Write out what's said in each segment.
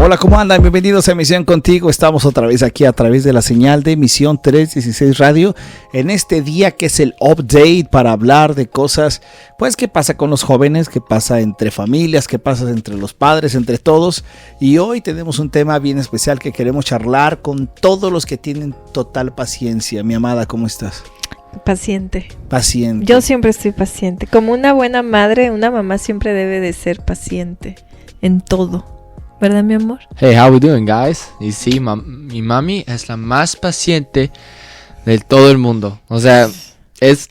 Hola, ¿cómo andan? Bienvenidos a Misión Contigo. Estamos otra vez aquí a través de la señal de Misión 316 Radio en este día que es el update para hablar de cosas, pues qué pasa con los jóvenes, qué pasa entre familias, qué pasa entre los padres, entre todos. Y hoy tenemos un tema bien especial que queremos charlar con todos los que tienen total paciencia. Mi amada, ¿cómo estás? Paciente. Paciente. Yo siempre estoy paciente. Como una buena madre, una mamá siempre debe de ser paciente en todo. ¿Verdad, mi amor? Hey, how we doing, guys? Y sí, mi mami es la más paciente de todo el mundo. O sea, es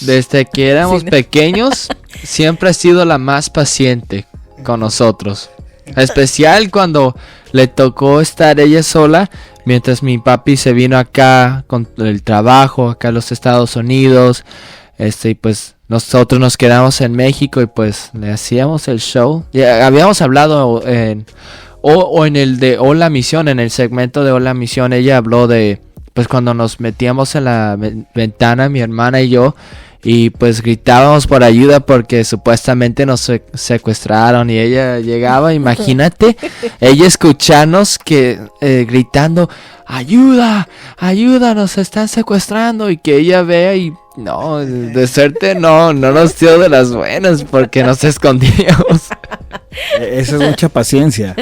desde que éramos pequeños, siempre ha sido la más paciente con nosotros. Especial cuando le tocó estar ella sola, mientras mi papi se vino acá con el trabajo, acá a los Estados Unidos. Y pues nosotros nos quedamos en México y pues le hacíamos el show. Ya habíamos hablado en el de Hola Misión, en el segmento de Hola Misión, ella habló de pues cuando nos metíamos en la ventana, mi hermana y yo, y pues gritábamos por ayuda porque supuestamente nos secuestraron y ella llegaba, imagínate, ella escucharnos gritando, ayuda, ayuda, nos están secuestrando, y que ella vea y no, de suerte no nos dio de las buenas porque nos escondíamos. Eso es mucha paciencia.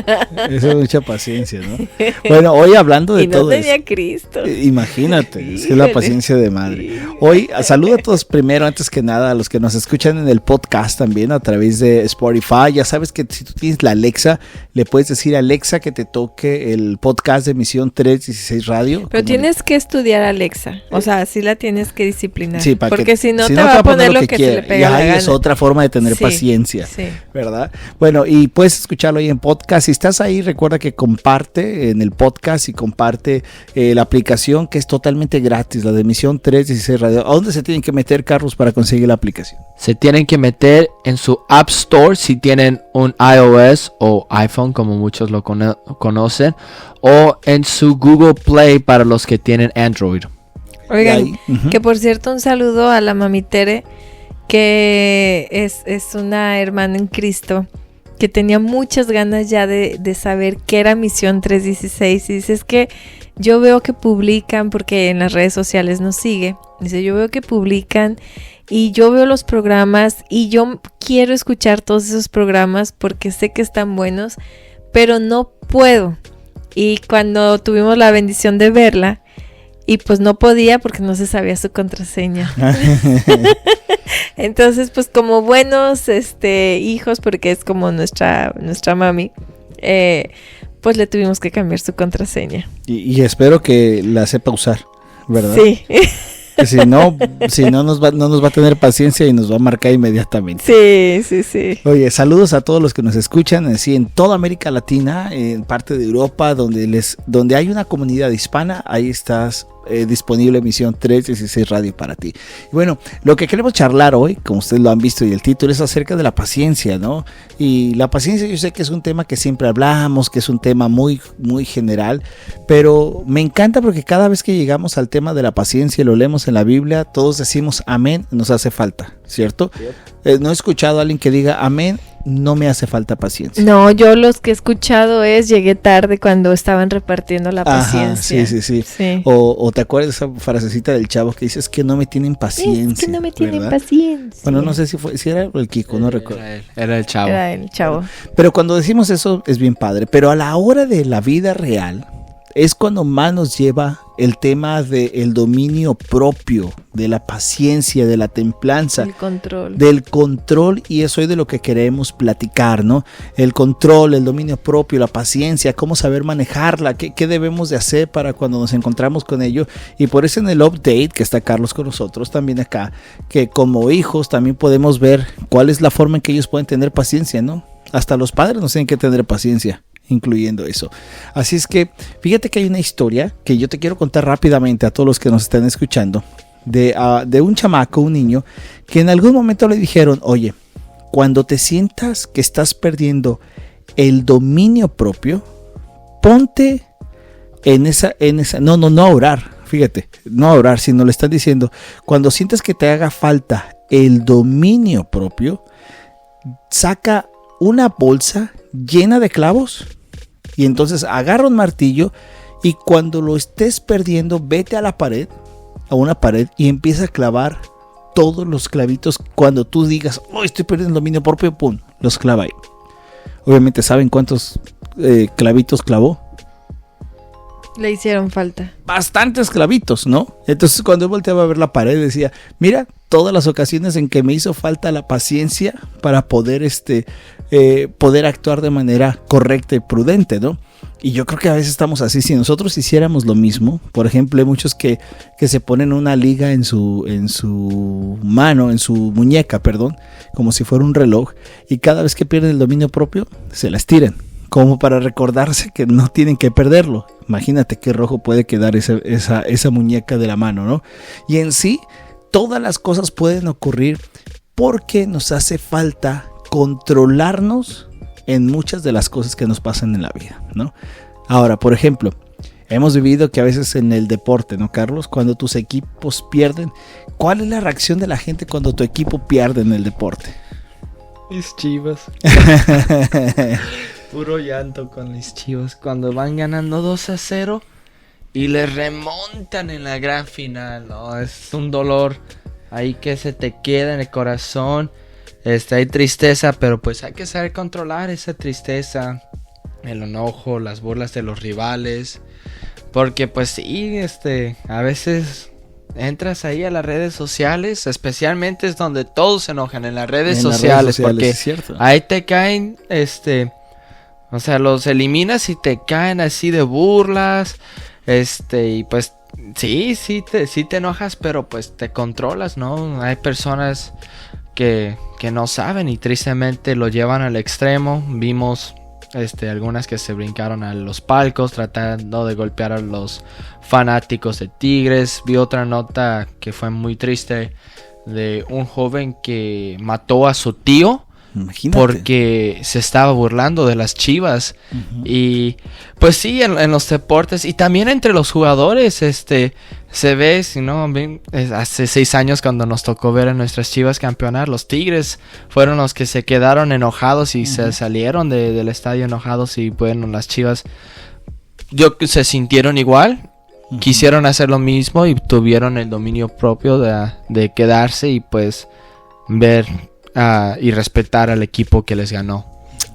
Eso es mucha paciencia, ¿no? Bueno, hoy hablando de todo eso. Y no tenía Cristo. Imagínate, sí, es la paciencia de madre. Sí. Hoy saludo a todos primero, antes que nada, a los que nos escuchan en el podcast también a través de Spotify. Ya sabes que si tú tienes la Alexa, le puedes decir a Alexa que te toque el podcast de Misión 316 Radio. Pero tienes que estudiar a Alexa. O sea, sí la tienes que disciplinar. Sí, porque si no te va a poner lo que se le pega la gana. Es otra forma de tener paciencia, ¿verdad? Bueno, y puedes escucharlo ahí en podcast. Si estás ahí, recuerda que comparte en el podcast y comparte la aplicación que es totalmente gratis, la de Misión 316 Radio. ¿A dónde se tienen que meter, Carlos, para conseguir la aplicación? Se tienen que meter en su App Store si tienen un iOS o iPhone, como muchos lo conocen, o en su Google Play para los que tienen Android. Oigan, que por cierto, un saludo a la mami Tere, que es una hermana en Cristo, que tenía muchas ganas ya de saber qué era Misión 316. Y dice, es que yo veo que publican, porque en las redes sociales nos sigue, dice, yo veo que publican y yo veo los programas y yo quiero escuchar todos esos programas porque sé que están buenos, pero no puedo. Y cuando tuvimos la bendición de verla, y pues no podía porque no se sabía su contraseña. Entonces, pues como buenos hijos, porque es como nuestra mami, pues le tuvimos que cambiar su contraseña. Y espero que la sepa usar, ¿verdad? Sí. Que si no nos va a tener paciencia y nos va a marcar inmediatamente. Sí. Oye, saludos a todos los que nos escuchan así en toda América Latina, en parte de Europa, donde hay una comunidad hispana. Ahí estás disponible Misión 316 Radio para ti. Y bueno, lo que queremos charlar hoy, como ustedes lo han visto y el título, es acerca de la paciencia, ¿no? Y la paciencia, yo sé que es un tema que siempre hablamos, que es un tema muy, muy general, pero me encanta porque cada vez que llegamos al tema de la paciencia y lo leemos en la Biblia, todos decimos amén, nos hace falta, ¿cierto? No he escuchado a alguien que diga amén, no me hace falta paciencia. No, yo los que he escuchado llegué tarde cuando estaban repartiendo la paciencia. Ajá, sí. O te acuerdas de esa frasecita del Chavo que dice, es que no me tienen paciencia. Es que no me tienen paciencia. Bueno, no sé si era el Kiko, no recuerdo. Era el Chavo. Era el Chavo. Pero cuando decimos eso es bien padre, pero a la hora de la vida real es cuando más nos lleva el tema del dominio propio, de la paciencia, de la templanza, del control, y eso es de lo que queremos platicar, ¿no? El control, el dominio propio, la paciencia, cómo saber manejarla, qué debemos de hacer para cuando nos encontramos con ello. Y por eso en el update que está Carlos con nosotros también acá, que como hijos también podemos ver cuál es la forma en que ellos pueden tener paciencia, ¿no? Hasta los padres nos tienen que tener paciencia, incluyendo eso. Así es que fíjate que hay una historia que yo te quiero contar rápidamente a todos los que nos están escuchando de un chamaco, un niño, que en algún momento le dijeron, oye, cuando te sientas que estás perdiendo el dominio propio, ponte en esa, no a orar, fíjate, no a orar, sino le están diciendo, cuando sientas que te haga falta el dominio propio, saca una bolsa llena de clavos y entonces agarra un martillo y cuando lo estés perdiendo, vete a una pared y empieza a clavar todos los clavitos. Cuando tú digas, estoy perdiendo el dominio propio, pum, los clava ahí. Obviamente, ¿saben cuántos clavitos clavó? Le hicieron falta. Bastantes clavitos, ¿no? Entonces cuando él volteaba a ver la pared decía, mira, todas las ocasiones en que me hizo falta la paciencia para poder poder actuar de manera correcta y prudente, ¿no? Y yo creo que a veces estamos así. Si nosotros hiciéramos lo mismo, por ejemplo, hay muchos que se ponen una liga en su mano, en su muñeca, perdón, como si fuera un reloj, y cada vez que pierden el dominio propio, se las tiran, como para recordarse que no tienen que perderlo. Imagínate qué rojo puede quedar esa muñeca de la mano, ¿no? Y en sí, todas las cosas pueden ocurrir porque nos hace falta controlarnos en muchas de las cosas que nos pasan en la vida, ¿no? Ahora, por ejemplo, hemos vivido que a veces en el deporte, ¿no, Carlos? Cuando tus equipos pierden, ¿cuál es la reacción de la gente cuando tu equipo pierde en el deporte? Mis Chivas. Puro llanto con mis Chivas cuando van ganando 2-0 y le remontan en la gran final, ¿no? Es un dolor ahí que se te queda en el corazón. Hay tristeza, pero pues hay que saber controlar esa tristeza, el enojo, las burlas de los rivales, porque pues sí, a veces entras ahí a las redes sociales, especialmente es donde todos se enojan en las redes sociales, porque es cierto. Ahí te caen, o sea, los eliminas y te caen así de burlas, y pues sí te enojas, pero pues te controlas, ¿no? Hay personas que no saben y tristemente lo llevan al extremo. Vimos algunas que se brincaron a los palcos tratando de golpear a los fanáticos de Tigres. Vi otra nota que fue muy triste de un joven que mató a su tío. Imagínate. Porque se estaba burlando de las Chivas. Uh-huh. Y pues sí, en los deportes y también entre los jugadores se ve, si no, hace 6 años cuando nos tocó ver a nuestras Chivas campeonar, los Tigres fueron los que se quedaron enojados y uh-huh. se salieron del estadio enojados. Y bueno, las Chivas se sintieron igual, uh-huh. quisieron hacer lo mismo y tuvieron el dominio propio de quedarse y pues ver y respetar al equipo que les ganó.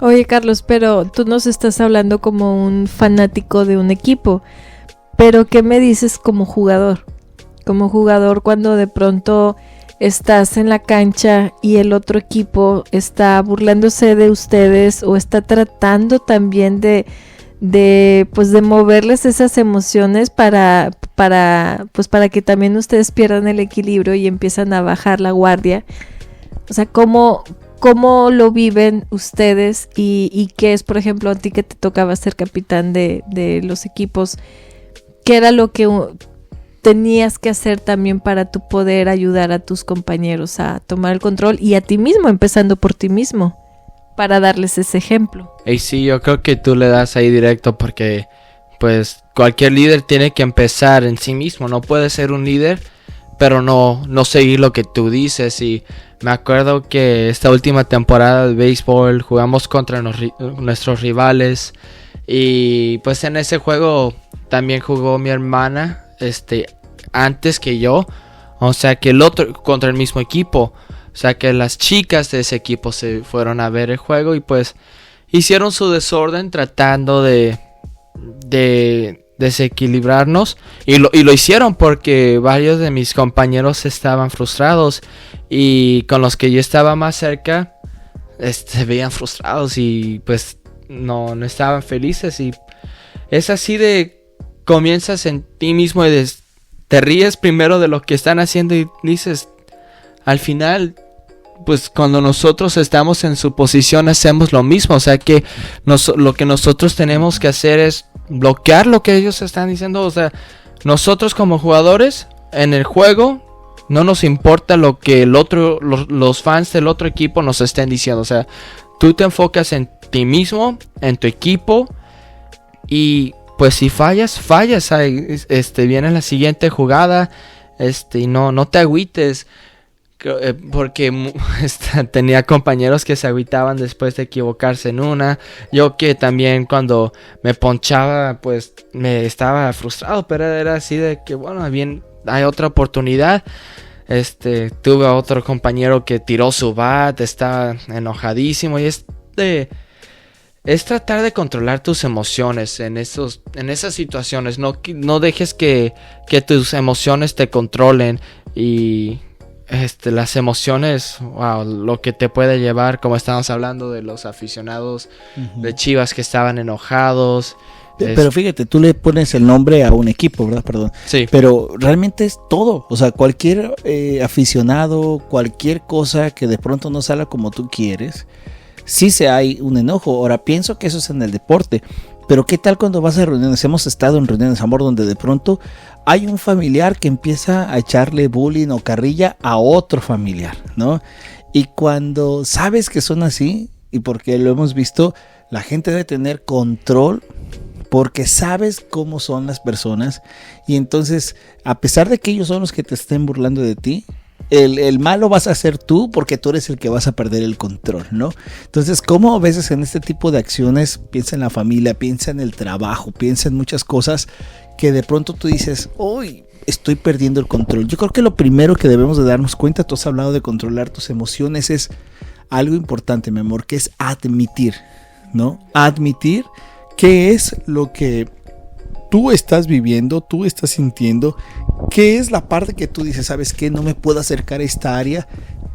Oye, Carlos, pero tú nos estás hablando como un fanático de un equipo, pero ¿qué me dices como jugador? Como jugador cuando de pronto estás en la cancha y el otro equipo está burlándose de ustedes o está tratando también de moverles esas emociones para que también ustedes pierdan el equilibrio y empiezan a bajar la guardia. O sea, ¿cómo lo viven ustedes y qué es, por ejemplo, a ti que te tocaba ser capitán de los equipos? ¿Qué era lo que tenías que hacer también para tú poder ayudar a tus compañeros a tomar el control y a ti mismo, empezando por ti mismo, para darles ese ejemplo? Y sí, yo creo que tú le das ahí directo porque pues cualquier líder tiene que empezar en sí mismo. No puede ser un líder pero no seguir lo que tú dices. Y me acuerdo que esta última temporada de béisbol jugamos contra nuestros rivales y pues en ese juego también jugó mi hermana antes que yo, o sea que el otro contra el mismo equipo, o sea que las chicas de ese equipo se fueron a ver el juego y pues hicieron su desorden tratando de desequilibrarnos y lo hicieron porque varios de mis compañeros estaban frustrados y con los que yo estaba más cerca se veían frustrados y pues no estaban felices. Y es así de comienzas en ti mismo y te ríes primero de lo que están haciendo y dices al final pues cuando nosotros estamos en su posición hacemos lo mismo. O sea que lo que nosotros tenemos que hacer es bloquear lo que ellos están diciendo. O sea, nosotros como jugadores en el juego no nos importa lo que los fans del otro equipo nos estén diciendo. O sea, tú te enfocas en ti mismo, en tu equipo y pues si fallas. Viene la siguiente jugada y no te agüites. porque tenía compañeros que se agüitaban después de equivocarse en una. Yo que también cuando me ponchaba, pues me estaba frustrado, pero era así de que, bueno, bien, hay otra oportunidad. Tuve a otro compañero que tiró su bat, estaba enojadísimo y es tratar de controlar tus emociones en esas situaciones. No dejes que tus emociones te controlen y las emociones, wow, lo que te puede llevar, como estábamos hablando de los aficionados de Chivas que estaban enojados. Pero fíjate, tú le pones el nombre a un equipo, ¿verdad? Perdón. Sí. Pero realmente es todo. O sea, cualquier aficionado, cualquier cosa que de pronto no salga como tú quieres, sí hay un enojo. Ahora, pienso que eso es en el deporte. Pero ¿qué tal cuando vas a reuniones? Hemos estado en reuniones, amor, donde de pronto hay un familiar que empieza a echarle bullying o carrilla a otro familiar, ¿no? Y cuando sabes que son así, y porque lo hemos visto, la gente debe tener control porque sabes cómo son las personas. Y entonces, a pesar de que ellos son los que te estén burlando de ti, el malo vas a ser tú porque tú eres el que vas a perder el control, ¿no? Entonces, ¿cómo a veces en este tipo de acciones piensa en la familia, piensa en el trabajo, piensa en muchas cosas que de pronto tú dices, uy, estoy perdiendo el control? Yo creo que lo primero que debemos de darnos cuenta, tú has hablado de controlar tus emociones, es algo importante, mi amor, que es admitir, ¿no? Admitir qué es lo que tú estás viviendo, tú estás sintiendo, qué es la parte que tú dices, ¿sabes qué? No me puedo acercar a esta área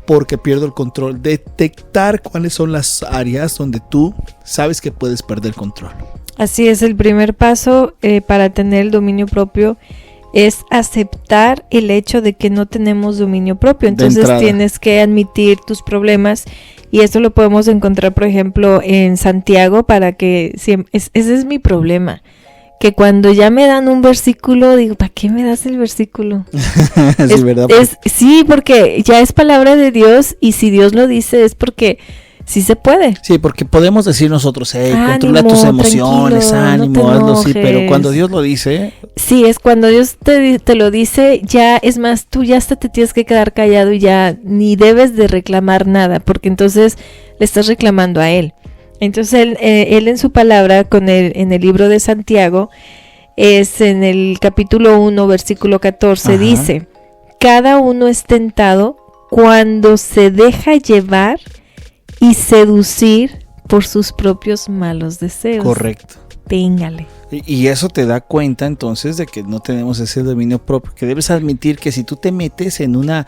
porque pierdo el control. Detectar cuáles son las áreas donde tú sabes que puedes perder el control. Así es, el primer paso para tener el dominio propio es aceptar el hecho de que no tenemos dominio propio. Entonces tienes que admitir tus problemas. Y esto lo podemos encontrar, por ejemplo, en Santiago, para que ese es mi problema. Que cuando ya me dan un versículo, digo, ¿para qué me das el versículo? Sí, ¿verdad? Sí, porque ya es palabra de Dios y si Dios lo dice es porque sí se puede. Sí, porque podemos decir nosotros, controla tus emociones, ánimo, no hazlo así, pero cuando Dios lo dice... Sí, es cuando Dios te lo dice, ya es más, tú ya hasta te tienes que quedar callado y ya ni debes de reclamar nada, porque entonces le estás reclamando a Él. Entonces él en su palabra, en el libro de Santiago, es en el capítulo 1, versículo 14, dice, cada uno es tentado cuando se deja llevar y seducir por sus propios malos deseos. Correcto. Téngale. Y eso te da cuenta entonces de que no tenemos ese dominio propio, que debes admitir que si tú te metes en una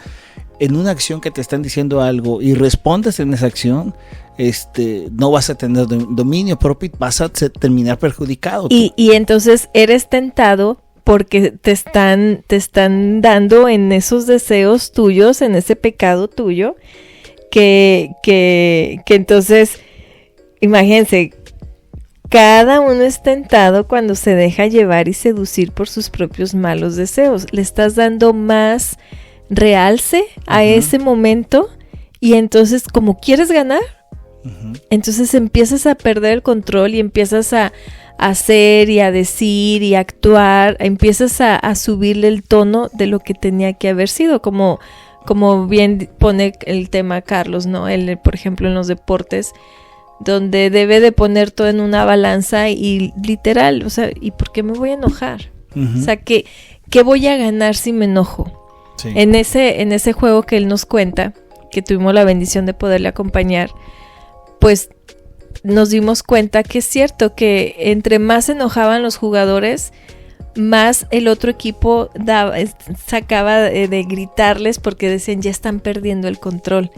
acción que te están diciendo algo y respondes en esa acción, no vas a tener dominio propio y vas a terminar perjudicado. Y entonces eres tentado porque te están dando en esos deseos tuyos, en ese pecado tuyo, que entonces, imagínense, cada uno es tentado cuando se deja llevar y seducir por sus propios malos deseos. Le estás dando más realce a ese momento y entonces, como quieres ganar, entonces empiezas a perder el control y empiezas a hacer y a decir y a actuar, empiezas a subirle el tono de lo que tenía que haber sido, como bien pone el tema Carlos, ¿no? Él, por ejemplo, en los deportes, donde debe de poner todo en una balanza y literal, o sea, ¿y por qué me voy a enojar? O sea, ¿qué voy a ganar si me enojo? Sí. En ese juego que él nos cuenta, que tuvimos la bendición de poderle acompañar, pues nos dimos cuenta que es cierto que entre más se enojaban los jugadores, más el otro equipo sacaba de gritarles porque decían, ya están perdiendo el control.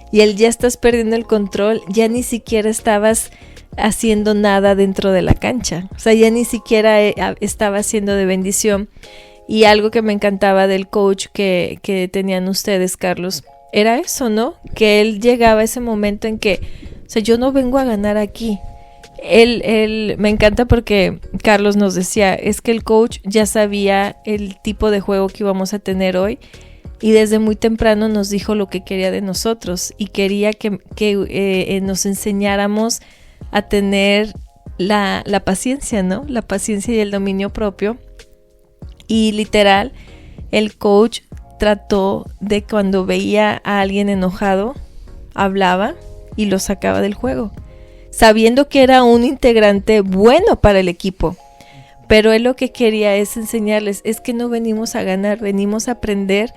Y el ya estás perdiendo el control, ya ni siquiera estabas haciendo nada dentro de la cancha. O sea, ya ni siquiera estaba haciendo de bendición. Y algo que me encantaba del coach que tenían ustedes, Carlos, era eso, ¿no? Que él llegaba a ese momento en que, o sea, yo no vengo a ganar aquí. Él me encanta porque Carlos nos decía, es que el coach ya sabía el tipo de juego que íbamos a tener hoy y desde muy temprano nos dijo lo que quería de nosotros y quería que nos enseñáramos a tener la paciencia, ¿no? La paciencia y el dominio propio. Y literal, el coach trató de cuando veía a alguien enojado, hablaba y lo sacaba del juego, sabiendo que era un integrante bueno para el equipo. Pero él lo que quería es enseñarles, es que no venimos a ganar, venimos a aprender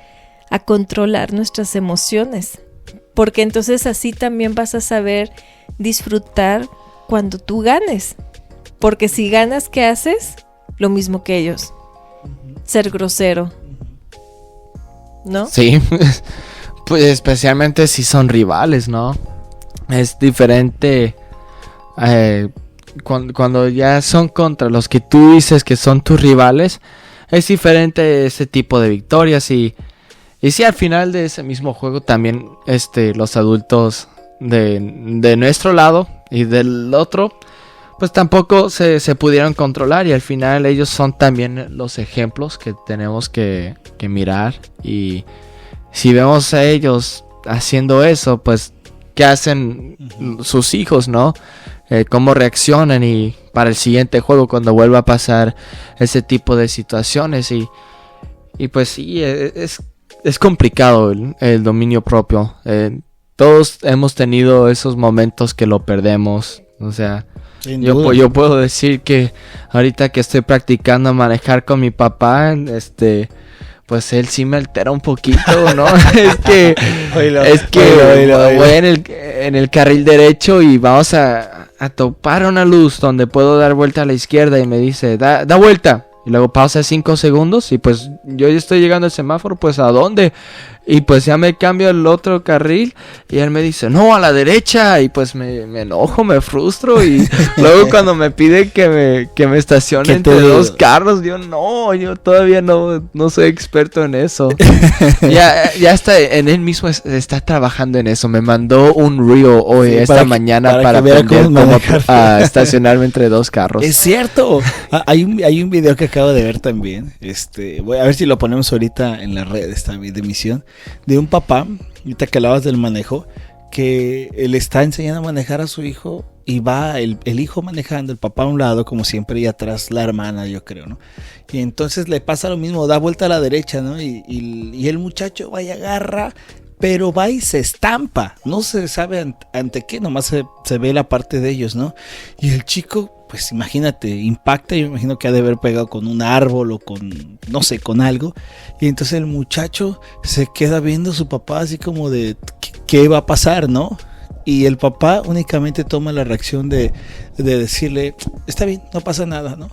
a controlar nuestras emociones. Porque entonces así también vas a saber disfrutar cuando tú ganes. Porque si ganas, ¿qué haces? Lo mismo que ellos. Ser grosero. ¿No? Sí, pues especialmente si son rivales, ¿no? Es diferente cuando ya son contra los que tú dices que son tus rivales. Es diferente ese tipo de victorias y sí, al final de ese mismo juego también los adultos de nuestro lado y del otro pues tampoco se pudieron controlar, y al final ellos son también los ejemplos que tenemos que mirar. Y si vemos a ellos haciendo eso, pues ¿qué hacen sus hijos, no? Cómo reaccionan, y para el siguiente juego cuando vuelva a pasar ese tipo de situaciones. Y pues sí, es complicado el dominio propio. Todos hemos tenido esos momentos que lo perdemos. O sea, yo puedo decir que ahorita que estoy practicando manejar con mi papá, pues él sí me altera un poquito, ¿no? es que voy en el carril derecho y vamos a topar una luz donde puedo dar vuelta a la izquierda, y me dice, da vuelta. Y luego pausa 5 segundos y pues yo ya estoy llegando al semáforo, pues ¿a dónde? Y pues ya me cambio al otro carril y él me dice, no, a la derecha. Y pues me enojo, me frustro, y luego cuando me pide que me estacione entre dos carros, yo todavía no soy experto en eso. ya está, en él mismo está trabajando en eso. Me mandó un reel hoy, esta mañana, para aprender cómo estacionarme entre dos carros. Es cierto, hay un video que acabo de ver también, voy a ver si lo ponemos ahorita en la red, esta de misión, de un papá, ahorita que hablabas del manejo, que le está enseñando a manejar a su hijo, y va el hijo manejando, el papá a un lado como siempre, y atrás la hermana, yo creo, ¿no? Y entonces le pasa lo mismo, da vuelta a la derecha, ¿no? Y el muchacho va y agarra, pero va y se estampa, no se sabe ante qué, nomás se ve la parte de ellos, ¿no? Y el chico, pues imagínate, impacta, yo me imagino que ha de haber pegado con un árbol o con, no sé, con algo. Y entonces el muchacho se queda viendo a su papá así como de, ¿qué va a pasar, no? Y el papá únicamente toma la reacción de decirle, está bien, no pasa nada, ¿no?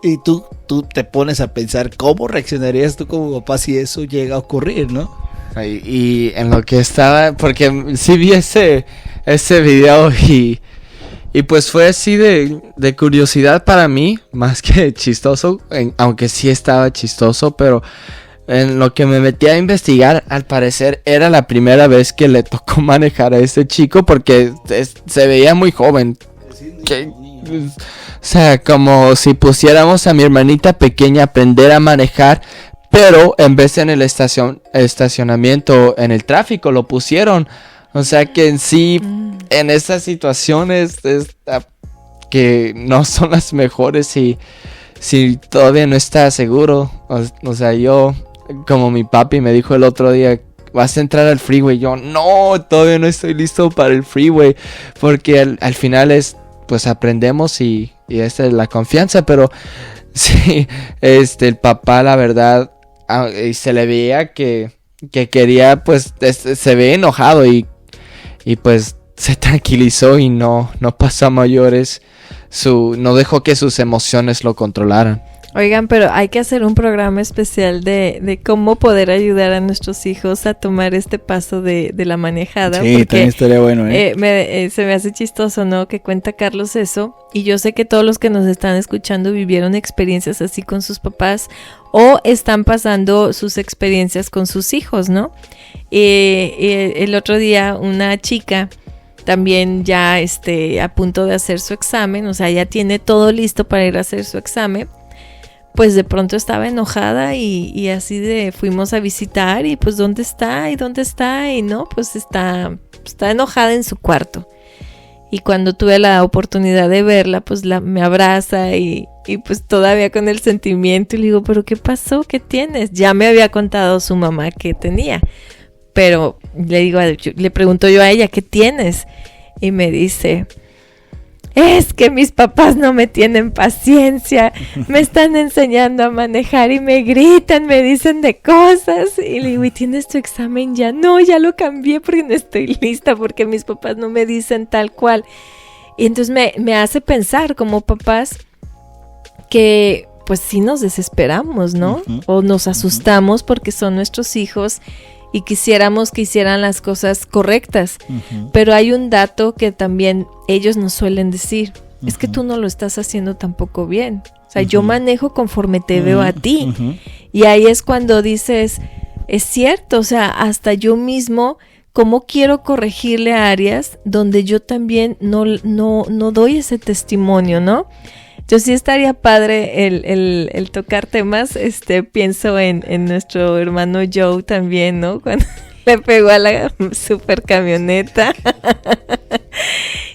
Y tú te pones a pensar, ¿cómo reaccionarías tú como papá si eso llega a ocurrir, no? Y en lo que estaba, porque sí vi ese video y pues fue así de curiosidad para mí, más que chistoso, aunque sí estaba chistoso, pero en lo que me metí a investigar, al parecer era la primera vez que le tocó manejar a ese chico, porque se veía muy joven. O sea, como si pusiéramos a mi hermanita pequeña a aprender a manejar, pero en vez en el estacionamiento, en el tráfico lo pusieron. O sea que en sí, en esas situaciones que no son las mejores, si todavía no está seguro. O sea, yo, como mi papi me dijo el otro día, vas a entrar al freeway. Yo, no, todavía no estoy listo para el freeway, porque al final pues aprendemos y esta es la confianza. Pero sí, el papá, la verdad, se le veía que quería, pues se ve enojado y pues se tranquilizó y no pasó a mayores, no dejó que sus emociones lo controlaran. Oigan, pero hay que hacer un programa especial de cómo poder ayudar a nuestros hijos a tomar este paso de la manejada. Sí, porque también estaría bueno, se me hace chistoso, ¿no? Que cuenta Carlos eso, y yo sé que todos los que nos están escuchando vivieron experiencias así con sus papás, o están pasando sus experiencias con sus hijos, ¿no? El otro día una chica también ya a punto de hacer su examen, o sea, ya tiene todo listo para ir a hacer su examen, pues de pronto estaba enojada y así fuimos a visitar, y pues ¿dónde está? Y no, pues está enojada en su cuarto. Y cuando tuve la oportunidad de verla, pues me abraza y pues todavía con el sentimiento. Y le digo, ¿pero qué pasó? ¿Qué tienes? Ya me había contado su mamá que tenía. Pero le pregunto yo a ella, ¿qué tienes? Y me dice, es que mis papás no me tienen paciencia, me están enseñando a manejar y me gritan, me dicen de cosas. Y le digo, ¿y tienes tu examen ya? No, ya lo cambié porque no estoy lista, porque mis papás no me dicen tal cual. Y entonces me hace pensar como papás que pues sí nos desesperamos, ¿no? O nos asustamos porque son nuestros hijos y quisiéramos que hicieran las cosas correctas. Pero hay un dato que también ellos nos suelen decir, es que tú no lo estás haciendo tampoco bien. O sea, yo manejo conforme te veo a ti. Y ahí es cuando dices, es cierto, o sea, hasta yo mismo, ¿cómo quiero corregirle áreas donde yo también no doy ese testimonio, ¿no? Yo sí estaría padre el tocar temas, pienso en nuestro hermano Joe también, ¿no? Cuando le pegó a la super camioneta.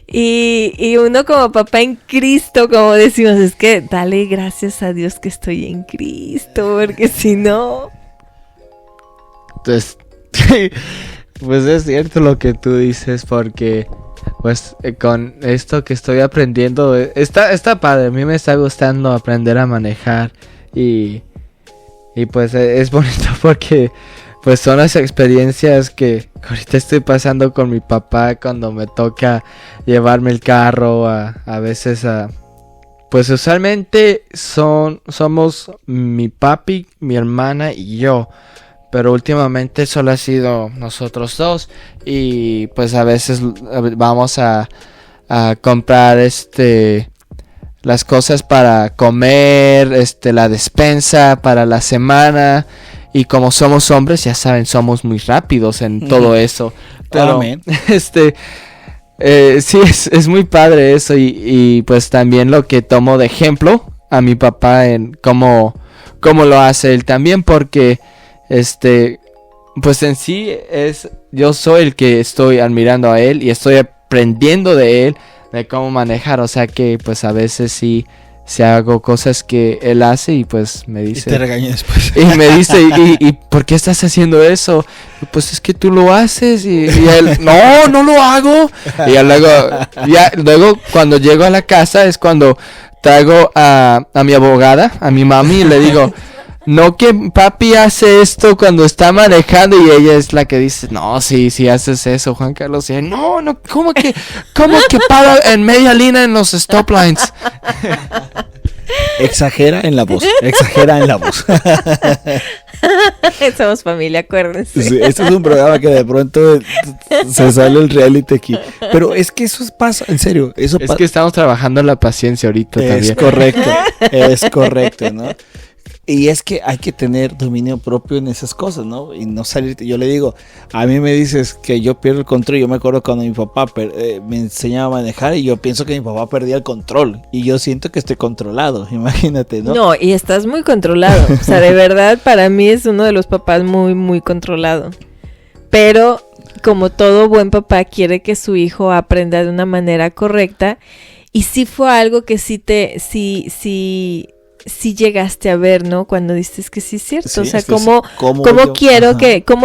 y uno como papá en Cristo, como decimos, es que dale gracias a Dios que estoy en Cristo, porque si no... Entonces, pues es cierto lo que tú dices, porque... Pues con esto que estoy aprendiendo, está padre, a mí me está gustando aprender a manejar y pues es bonito porque pues son las experiencias que ahorita estoy pasando con mi papá cuando me toca llevarme el carro, a veces pues usualmente somos mi papi, mi hermana y yo. Pero últimamente solo ha sido nosotros dos. Y pues a veces vamos a comprar las cosas para comer, la despensa para la semana. Y como somos hombres, ya saben, somos muy rápidos en todo eso. Pero sí, es muy padre eso. Y pues también lo que tomo de ejemplo a mi papá en cómo lo hace él también, porque pues en sí yo soy el que estoy admirando a él y estoy aprendiendo de él, de cómo manejar, o sea que pues a veces sí hago cosas que él hace y pues me dice... Y te regaña después. Y me dice, ¿y por qué estás haciendo eso? Y pues es que tú lo haces y él, no lo hago. Y luego cuando llego a la casa es cuando traigo a mi abogada, a mi mami y le digo... No que papi hace esto cuando está manejando y ella es la que dice, no, sí haces eso, Juan Carlos. Y no, ¿cómo que para en media línea en los stop lines? Exagera en la voz. Somos familia, acuérdense. Sí, este es un programa que de pronto se sale el reality aquí. Pero es que eso pasa, en serio. Es que estamos trabajando en la paciencia ahorita también. Es correcto, ¿no? Y es que hay que tener dominio propio en esas cosas, ¿no? Y no salirte. Yo le digo, a mí me dices que yo pierdo el control. Yo me acuerdo cuando mi papá me enseñaba a manejar y yo pienso que mi papá perdía el control. Y yo siento que estoy controlado, imagínate, ¿no? No, y estás muy controlado. O sea, de verdad, para mí es uno de los papás muy, muy controlado. Pero, como todo buen papá, quiere que su hijo aprenda de una manera correcta. Y sí fue algo que sí llegaste a ver, ¿no? Cuando dices que sí es cierto, sí, o sea, ¿cómo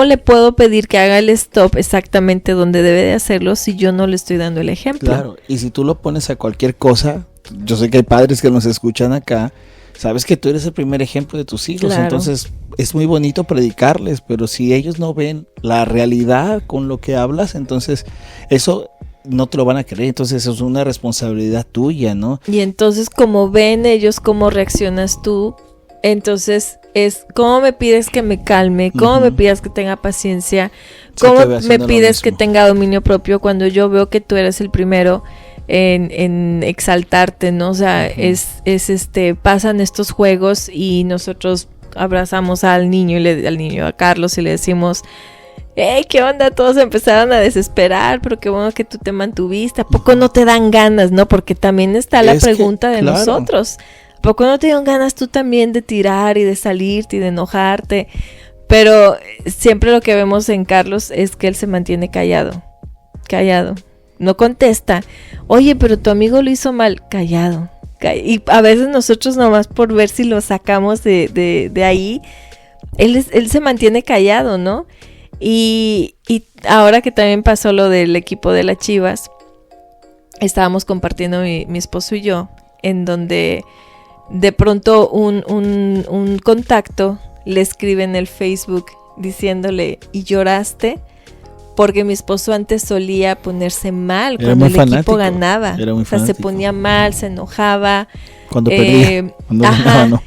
le puedo pedir que haga el stop exactamente donde debe de hacerlo si yo no le estoy dando el ejemplo? Claro, y si tú lo pones a cualquier cosa, yo sé que hay padres que nos escuchan acá, sabes que tú eres el primer ejemplo de tus hijos, claro. Entonces es muy bonito predicarles, pero si ellos no ven la realidad con lo que hablas, entonces eso... no te lo van a creer, entonces eso es una responsabilidad tuya, ¿no? Y entonces como ven ellos cómo reaccionas tú, entonces es cómo me pides que me calme, cómo me pides que tenga paciencia, cómo me pides que tenga dominio propio cuando yo veo que tú eres el primero en exaltarte, ¿no? O sea, pasan estos juegos y nosotros abrazamos al niño a Carlos y le decimos... ¡Ey, qué onda! Todos empezaron a desesperar, pero qué bueno que tú te mantuviste. ¿A poco no te dan ganas, no? Porque también está la pregunta de nosotros. ¿A poco no te dan ganas tú también de tirar y de salirte y de enojarte? Pero siempre lo que vemos en Carlos es que él se mantiene callado. no contesta. Oye, pero tu amigo lo hizo mal. Callado. Y a veces nosotros nomás por ver si lo sacamos de ahí, él se mantiene callado, ¿no? Y ahora que también pasó lo del equipo de las Chivas, estábamos compartiendo mi esposo y yo, en donde de pronto un contacto le escribe en el Facebook diciéndole, ¿y lloraste? Porque mi esposo antes solía ponerse mal cuando el equipo ganaba. O sea, se ponía mal, se enojaba. Cuando perdía, cuando ganaba, ¿no?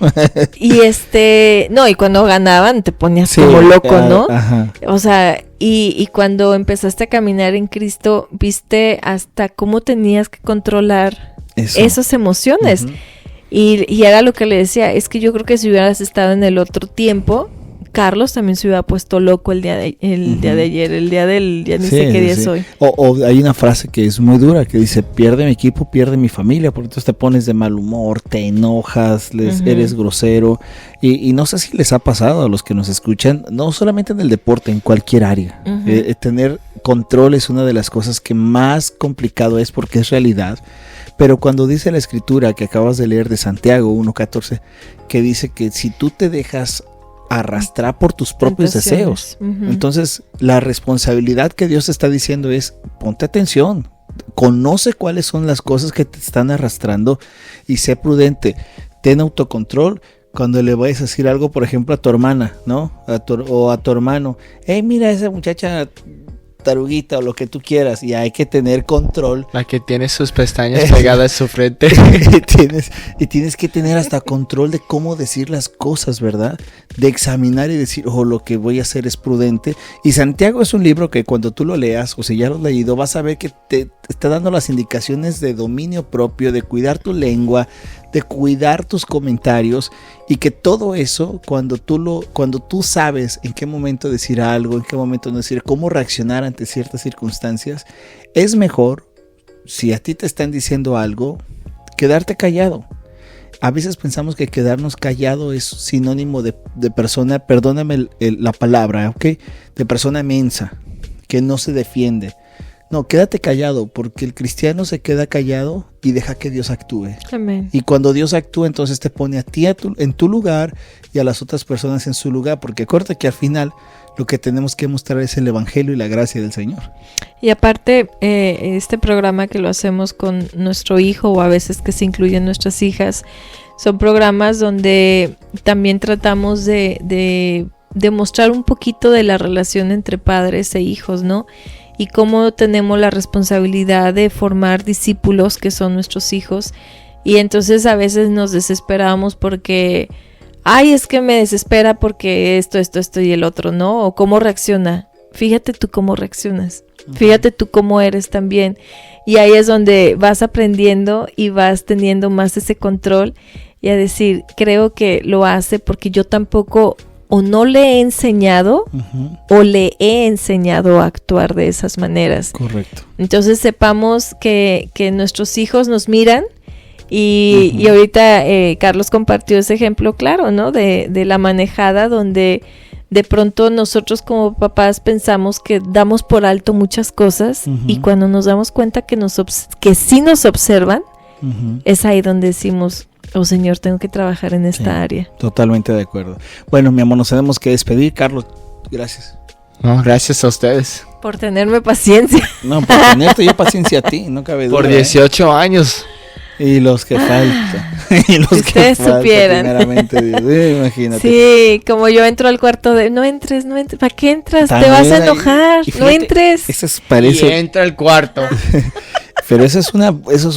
Y cuando ganaban te ponías como loco, ¿no? Ajá. O sea, y cuando empezaste a caminar en Cristo, viste hasta cómo tenías que controlar esas emociones. Uh-huh. Y era lo que le decía, es que yo creo que si hubieras estado en el otro tiempo, Carlos también se hubiera puesto loco el día de ayer, ya ni sé qué día es hoy. O hay una frase que es muy dura que dice, pierde mi equipo, pierde mi familia, porque entonces te pones de mal humor, te enojas, eres grosero, y no sé si les ha pasado a los que nos escuchan, no solamente en el deporte, en cualquier área. Tener control es una de las cosas que más complicado es porque es realidad. Pero cuando dice la escritura que acabas de leer de Santiago 1:14, que dice que si tú te dejas arrastrar por tus propios deseos, entonces la responsabilidad que Dios está diciendo es, ponte atención, conoce cuáles son las cosas que te están arrastrando y sé prudente, ten autocontrol. Cuando le vayas a decir algo, por ejemplo, a tu hermana, ¿no? O a tu hermano, mira esa muchacha taruguita o lo que tú quieras, y hay que tener control. La que tiene sus pestañas pegadas a su frente. y tienes que tener hasta control de cómo decir las cosas, ¿verdad? De examinar y decir, lo que voy a hacer es prudente. Y Santiago es un libro que cuando tú lo leas, o si ya lo has leído, vas a ver que te está dando las indicaciones de dominio propio, de cuidar tu lengua, de cuidar tus comentarios, y que todo eso, cuando tú sabes en qué momento decir algo, en qué momento no decir, cómo reaccionar ante ciertas circunstancias, es mejor, si a ti te están diciendo algo, quedarte callado. A veces pensamos que quedarnos callado es sinónimo de persona, perdóname la palabra, ¿ok? De persona mensa, que no se defiende. No, quédate callado, porque el cristiano se queda callado y deja que Dios actúe. Amén. Y cuando Dios actúa, entonces te pone a ti en tu lugar y a las otras personas en su lugar, porque acuérdate que al final lo que tenemos que mostrar es el evangelio y la gracia del Señor. Y aparte, este programa que lo hacemos con nuestro hijo, o a veces que se incluyen nuestras hijas, son programas donde también tratamos de mostrar un poquito de la relación entre padres e hijos, ¿no? Y cómo tenemos la responsabilidad de formar discípulos que son nuestros hijos. Y entonces a veces nos desesperamos porque, es que me desespera porque esto y el otro, ¿no? O cómo reacciona. Fíjate tú cómo reaccionas. Fíjate tú cómo eres también. Y ahí es donde vas aprendiendo y vas teniendo más ese control y a decir, creo que lo hace porque yo tampoco o no le he enseñado o le he enseñado a actuar de esas maneras. Correcto. Entonces sepamos que nuestros hijos nos miran y ahorita Carlos compartió ese ejemplo claro, ¿no? De la manejada donde de pronto nosotros como papás pensamos que damos por alto muchas cosas y cuando nos damos cuenta que sí nos observan, es ahí donde decimos, Señor, tengo que trabajar en esta área. Totalmente de acuerdo. Bueno, mi amor, nos tenemos que despedir. Carlos, gracias. No, gracias a ustedes. Por tenerme paciencia. No, por tenerte yo paciencia a ti, no cabe duda. Por 18 años. Y los que faltan. Y los si que ustedes faltan, supieran. Imagínate. Sí, como yo entro al cuarto de, no entres. ¿Para qué entras? También te vas a enojar. Fíjate, no entres. Eso es para eso. Y entra al cuarto. Pero eso es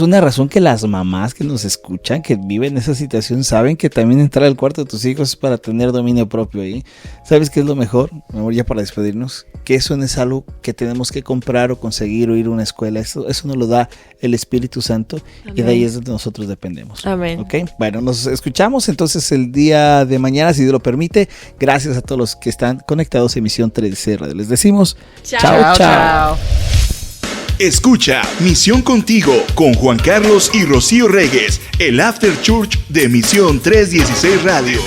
una razón que las mamás que nos escuchan, que viven esa situación, saben que también entrar al cuarto de tus hijos es para tener dominio propio ahí. ¿Sabes qué es lo mejor? Amor, ya para despedirnos, que eso no es algo que tenemos que comprar o conseguir o ir a una escuela. Eso nos lo da el Espíritu Santo. Amén. Y de ahí es donde nosotros dependemos. Amén. ¿Ok? Bueno, nos escuchamos entonces el día de mañana, si Dios lo permite. Gracias a todos los que están conectados a Emisión 13 Radio. Les decimos chao. Escucha Misión Contigo con Juan Carlos y Rocío Reyes, el After Church de Misión 316 Radio.